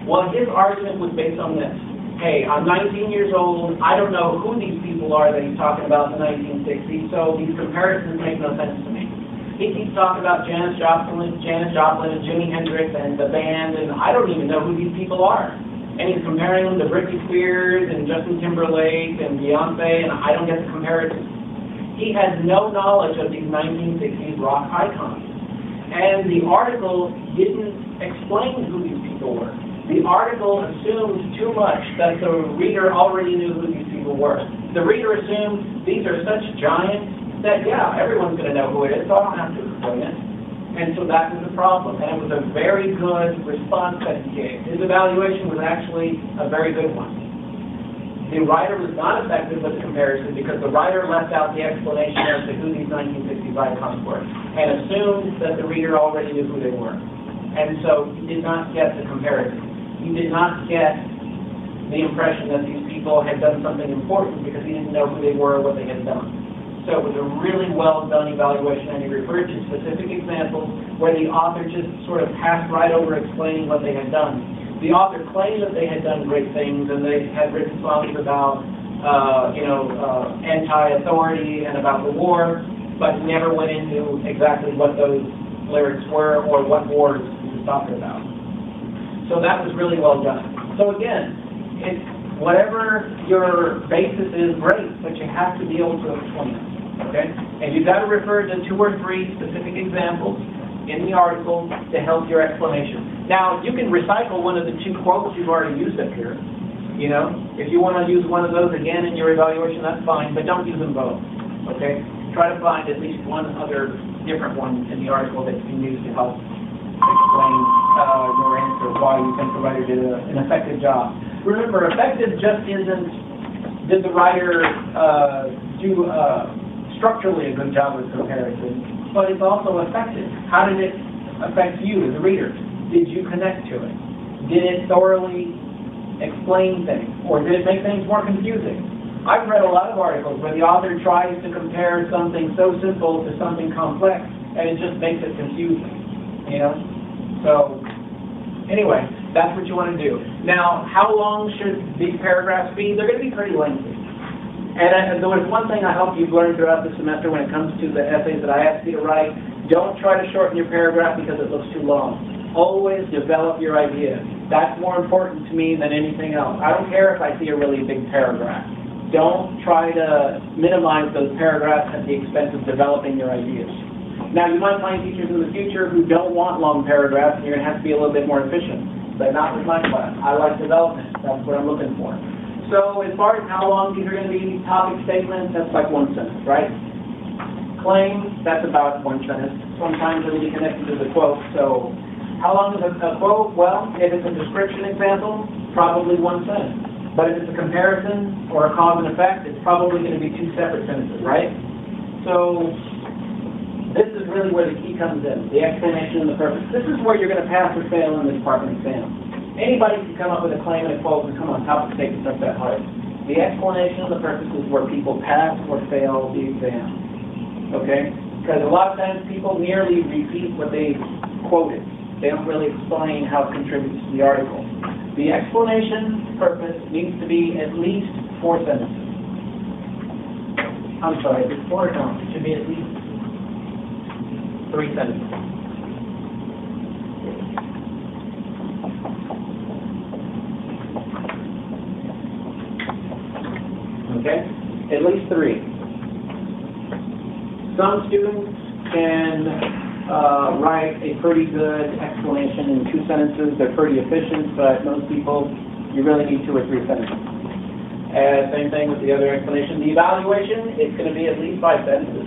Well, his argument was based on this. Hey, I'm 19 years old. I don't know who these people are that he's talking about in the 1960s, so these comparisons make no sense to me. He keeps talking about Janis Joplin and Jimi Hendrix and the band, and I don't even know who these people are. And he's comparing them to Britney Spears and Justin Timberlake and Beyonce, and I don't get the comparison. He has no knowledge of these 1960s rock icons. And the article didn't explain who these people were. The article assumed too much that the reader already knew who these people were. The reader assumed these are such giants that, yeah, everyone's going to know who it is, so I don't have to explain it. And so that was the problem. And it was a very good response that he gave. His evaluation was actually a very good one. The writer was not effective with the comparison because the writer left out the explanation as to who these 1960s icons were and assumed that the reader already knew who they were. And so he did not get the comparison. He did not get the impression that these people had done something important because he didn't know who they were or what they had done. So it was a really well done evaluation, and he referred to specific examples where the author just sort of passed right over explaining what they had done. The author claimed that they had done great things and they had written songs about, anti-authority and about the war, but never went into exactly what those lyrics were or what wars he was talking about. So that was really well done. So again, it's whatever your basis is, great, but you have to be able to explain it. Okay? And you've got to refer to 2 or 3 specific examples in the article to help your explanation. Now, you can recycle one of the 2 quotes you've already used up here. You know, if you want to use one of those again in your evaluation, that's fine, but don't use them both. Okay? Try to find at least one other different one in the article that you can use to help explain your answer, why you think the writer did an effective job. Remember, effective just isn't, did the writer do structurally a good job with comparison, but it's also effective. How did it affect you as a reader? Did you connect to it? Did it thoroughly explain things? Or did it make things more confusing? I've read a lot of articles where the author tries to compare something so simple to something complex, and it just makes it confusing, you know? So, anyway, that's what you want to do. Now, how long should these paragraphs be? They're going to be pretty lengthy. And there was one thing I hope you've learned throughout the semester when it comes to the essays that I asked you to write. Don't try to shorten your paragraph because it looks too long. Always develop your idea. That's more important to me than anything else. I don't care if I see a really big paragraph. Don't try to minimize those paragraphs at the expense of developing your ideas. Now, you might find teachers in the future who don't want long paragraphs, and you're going to have to be a little bit more efficient. But not with my class. I like development. That's what I'm looking for. So as far as how long these are going to be, topic statements, that's like 1 sentence, right? Claim, that's about 1 sentence. Sometimes it'll be connected to the quote. So how long is a quote? Well, if it's a description example, probably 1 sentence. But if it's a comparison or a cause and effect, it's probably going to be two separate sentences, right? So this is really where the key comes in, the explanation and the purpose. This is where you're going to pass or fail in the department exam. Anybody can come up with a claim and a quote and come on top of statements like that hard. The explanation and the purpose is where people pass or fail the exam. Okay? Because a lot of times people merely repeat what they quoted. They don't really explain how it contributes to the article. The explanation purpose needs to be at least 4 sentences. I'm sorry, it's 4 no, it should be at least 3 sentences. Okay? At least 3. Some students can write a pretty good explanation in 2 sentences. They're pretty efficient, but most people, you really need 2 or 3 sentences. Same thing with the other explanation. The evaluation, it's going to be at least 5 sentences.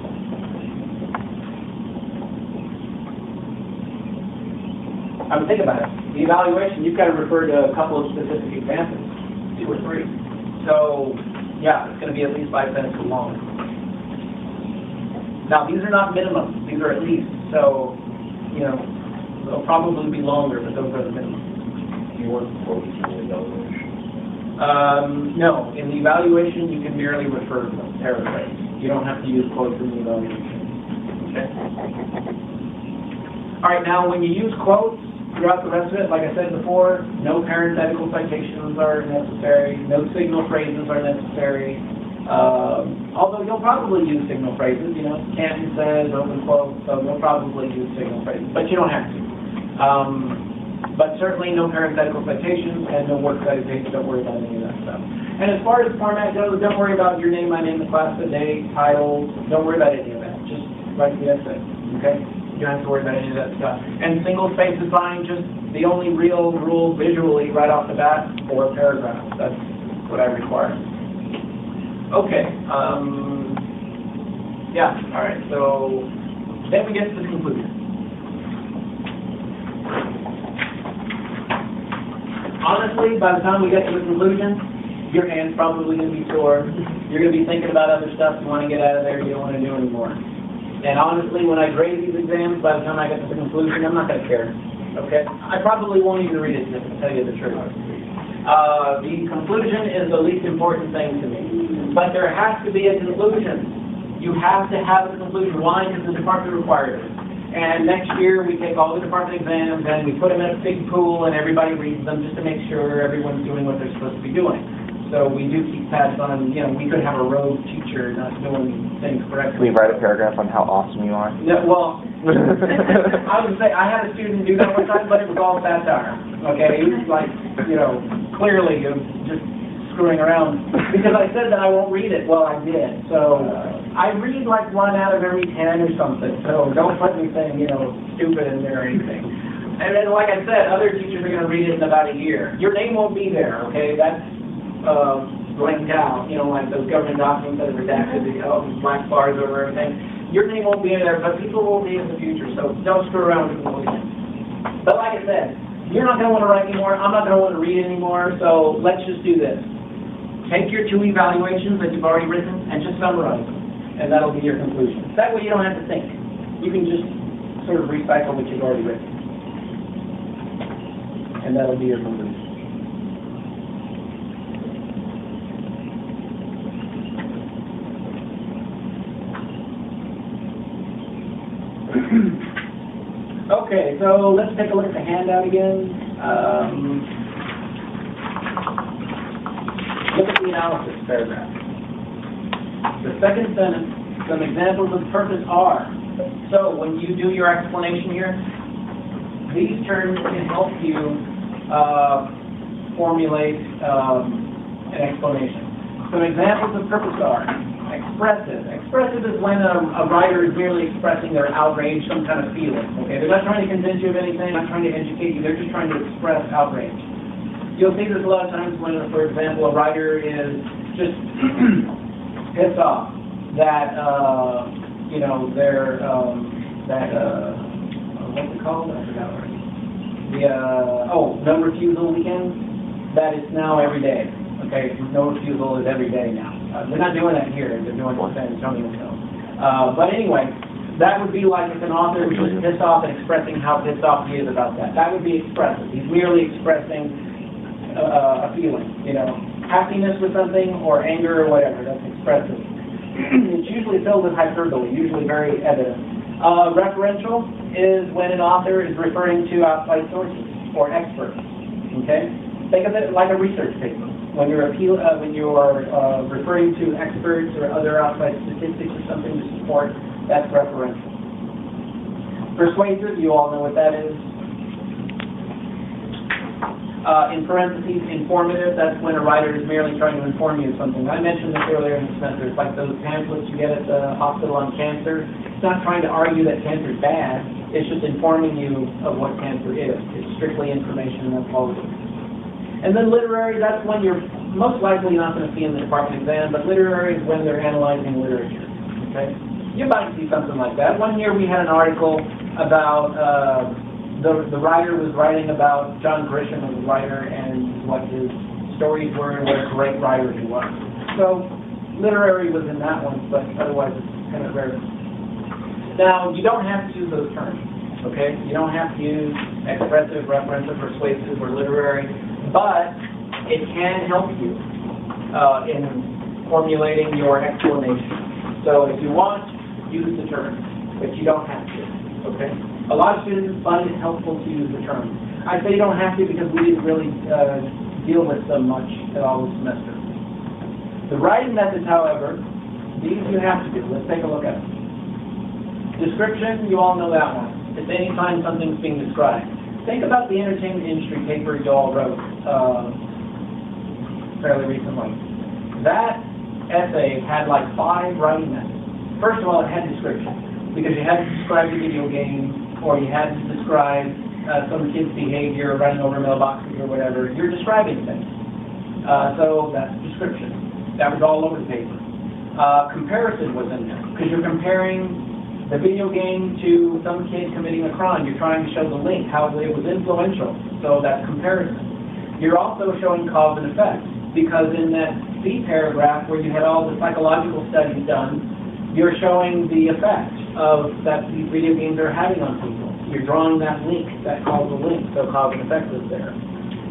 Think about it. The evaluation, you've got to refer to a couple of specific examples, 2 or 3. So, yeah, it's going to be at least 5 sentences long. Now, these are not minimum. These are at least. So, you know, they'll probably be longer, but those are the minimum. Do you want quotes in the evaluation? No. In the evaluation, you can merely refer to them, paraphrase. You don't have to use quotes in the evaluation. Okay? All right, now, when you use quotes throughout the rest of it, like I said before, no parenthetical citations are necessary, no signal phrases are necessary. Although you'll probably use signal phrases, you know, Canton says, open quote, so you'll probably use signal phrases, but you don't have to. But certainly no parenthetical citations and no work citations, don't worry about any of that stuff. And as far as format goes, don't worry about your name, my name, the class, the date, titles, don't worry about any of that. Just write the essay, okay? You don't have to worry about any of that stuff. And single space is fine, just the only real rule visually right off the bat, 4 paragraphs. That's what I require. Okay, yeah, all right, so then we get to the conclusion. Honestly, by the time we get to the conclusion, your hand's probably going to be sore. You're going to be thinking about other stuff you want to get out of there you don't want to do anymore. And honestly, when I grade these exams, by the time I get to the conclusion, I'm not going to care, okay? I probably won't even read it, to tell you the truth. The conclusion is the least important thing to me. But there has to be a conclusion. You have to have a conclusion. Why? Because the department requires it. And next year we take all the department exams and we put them in a big pool and everybody reads them just to make sure everyone's doing what they're supposed to be doing. So we do keep tabs on, you know, we could have a rogue teacher not doing things correctly. Can we write a paragraph on how awesome you are? No, well, I would say I had a student do that one time, but it was all satire. Okay, he was like, you know, clearly just screwing around because I said that I won't read it. Well, I did. So I read like 1 out of every 10 or something. So don't put me saying, you know, stupid in there or anything. And then, like I said, other teachers are going to read it in about a year. Your name won't be there. Okay, that's blanked out. You know, like those government documents that are redacted, black bars over everything. Your name won't be in there, but people will be in the future. So don't screw around with the conclusion. But like I said, you're not going to want to write anymore. I'm not going to want to read anymore. So let's just do this. Take your 2 evaluations that you've already written and just summarize them. And that'll be your conclusion. That way you don't have to think. You can just sort of recycle what you've already written. And that'll be your conclusion. Okay, so let's take a look at the handout again. Look at the analysis paragraph. The second sentence, some examples of purpose are. So when you do your explanation here, these terms can help you formulate an explanation. Some examples of purpose are expressive. Expressive is when a writer is merely expressing their outrage, some kind of feeling. Okay, they're not trying to convince you of anything, not trying to educate you, they're just trying to express outrage. You'll see this a lot of times when, for example, a writer is just pissed off that, you know, they're, what's it called? I forgot already. The, no refusal weekend, that is now every day. Okay, no refusal is every day now. They're not doing that here. They're doing it in San Antonio. But anyway, that would be like if an author was just pissed off and expressing how pissed off he is about that. That would be expressive. He's merely expressing a feeling, you know, happiness with something or anger or whatever. That's expressive. It's usually filled with hyperbole, usually very evident. Referential is when an author is referring to outside sources or experts. Okay, think of it like a research paper. When you're referring to experts or other outside statistics or something to support, that's referential. Persuasive, you all know what that is. In parentheses, informative, that's when a writer is merely trying to inform you of something. I mentioned this earlier in the semester. It's like those pamphlets you get at the hospital on cancer. It's not trying to argue that cancer is bad. It's just informing you of what cancer is. It's strictly information, and that's all it is. And then literary, that's when you're most likely not going to see in the department exam, but literary is when they're analyzing literature. Okay? You might see something like that. One year we had an article about the writer was writing about John Grisham as a writer and what his stories were and what a great writer he was. So literary was in that one, but otherwise it's kind of rare. Now, you don't have to use those terms, okay? You don't have to use expressive, referential, persuasive, or literary, but it can help you in formulating your explanation. So if you want, use the term, but you don't have to, okay? A lot of students find it helpful to use the term. I say you don't have to because we didn't really deal with them much at all this semester. The writing methods, however, these you have to do. Let's take a look at them. Description, you all know that one. It's any time something's being described. Think about the entertainment industry paper you all wrote fairly recently. That essay had like 5 writing methods. First of all, it had description, because you had to describe the video game, or you had to describe some kid's behavior, running over mailboxes or whatever. You're describing things. So that's description. That was all over the paper. Comparison was in there, because you're comparing the video game to some kid committing a crime. You're trying to show the link, how it was influential. So that's comparison. You're also showing cause and effect, because in that C paragraph where you had all the psychological studies done, you're showing the effect of that these video games are having on people. You're drawing that link, that causal link, so cause and effect was there.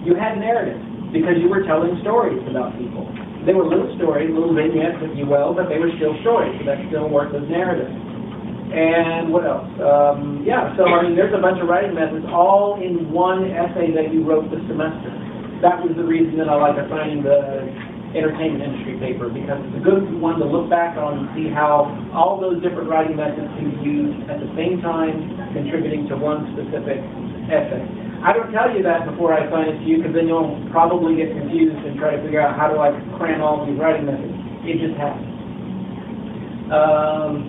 You had narrative, because you were telling stories about people. They were little stories, little vignettes, if you will, but they were still stories, so that still worked as narrative. And what else? So I mean, there's a bunch of writing methods all in one essay that you wrote this semester. That was the reason that I like assigning the entertainment industry paper, because it's a good one to look back on and see how all those different writing methods can be used at the same time, contributing to one specific essay. I don't tell you that before I assign it to you, because then you'll probably get confused and try to figure out how do I cram all these writing methods. It just happens.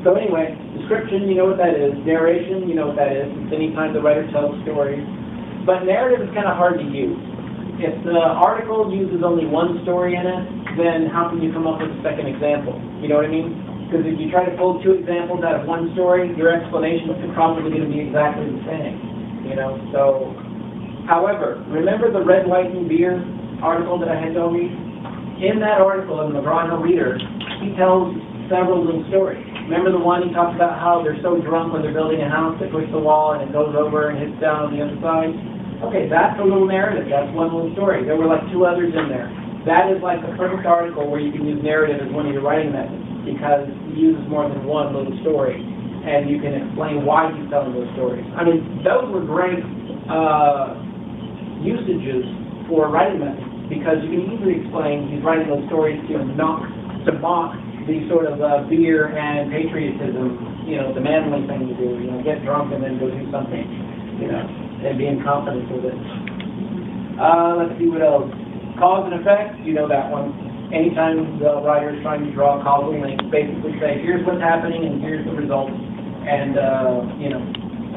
So anyway, description, you know what that is. Narration, you know what that is. It's any time the writer tells stories. But narrative is kind of hard to use. If the article uses only one story in it, then how can you come up with a second example? You know what I mean? Because if you try to pull 2 examples out of one story, your explanation is probably going to be exactly the same. You know, so, however, remember the red, white, and beer article that I had to read? In that article, in the McGraw-Hill Reader, he tells several little stories. Remember the one he talks about how they're so drunk when they're building a house, they push the wall and it goes over and hits down on the other side? Okay, that's a little narrative. That's one little story. There were like 2 others in there. That is like the perfect article where you can use narrative as one of your writing methods, because it uses more than one little story, and you can explain why he's telling those stories. I mean, those were great usages for writing methods, because you can easily explain he's writing those stories to mock the sort of beer and patriotism, you know, the manly thing to do, you know, get drunk and then go do something, you know, and being confident with it. Let's see what else. Cause and effect, you know that one. Anytime the writer is trying to draw a causal link, basically say, here's what's happening and here's the result, and, you know,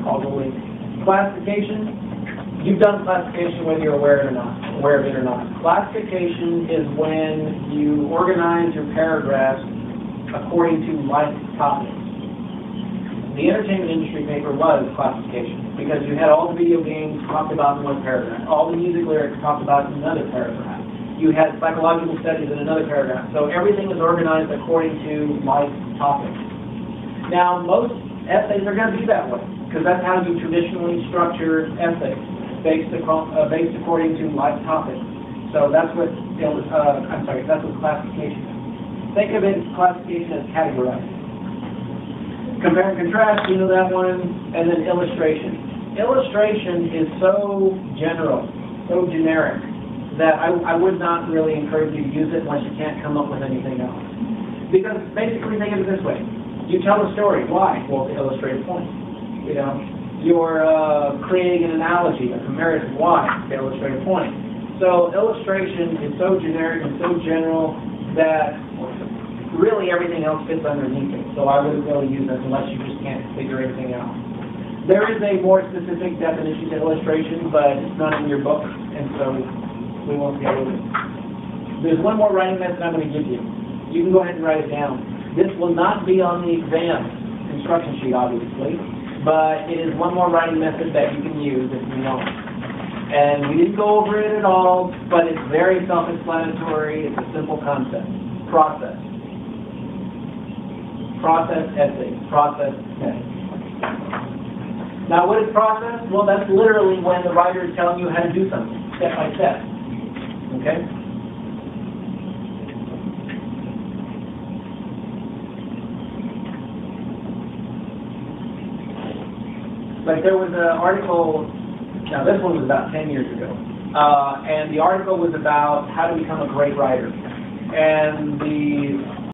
causal link. Classification, you've done classification whether you're aware of it or not. Classification is when you organize your paragraphs according to like topics. The entertainment industry paper was classification, because you had all the video games talked about in one paragraph, all the music lyrics talked about in another paragraph. You You had psychological studies in another paragraph. So everything is organized according to life topics. Now, most essays are going to be that way, because that's how you traditionally structure essays, based according to life topics. So that's what, that's what classification is. Think of it as classification as categorizing. Compare and contrast, you know that one, and then illustration. Illustration is so general, so generic, that I would not really encourage you to use it unless you can't come up with anything else. Because basically think of it this way. You tell a story. Why? Well, to illustrate a point. You know, you're creating an analogy, a comparison. Why? To illustrate a point. So illustration is so generic and so general that really everything else fits underneath it. So I wouldn't really use it unless you just can't figure anything out. There is a more specific definition to illustration, but it's not in your book, and so we won't be able to. There's one more writing method I'm going to give you. You can go ahead and write it down. This will not be on the exam instruction sheet, obviously, but it is one more writing method that you can use if you know it. And we didn't go over it at all, but it's very self-explanatory. It's a simple concept. Process. Process essay. Process test. Now, what is process? Well, that's literally when the writer is telling you how to do something, step by step. Okay? Like there was an article, now this one was about 10 years ago, and the article was about how to become a great writer. And the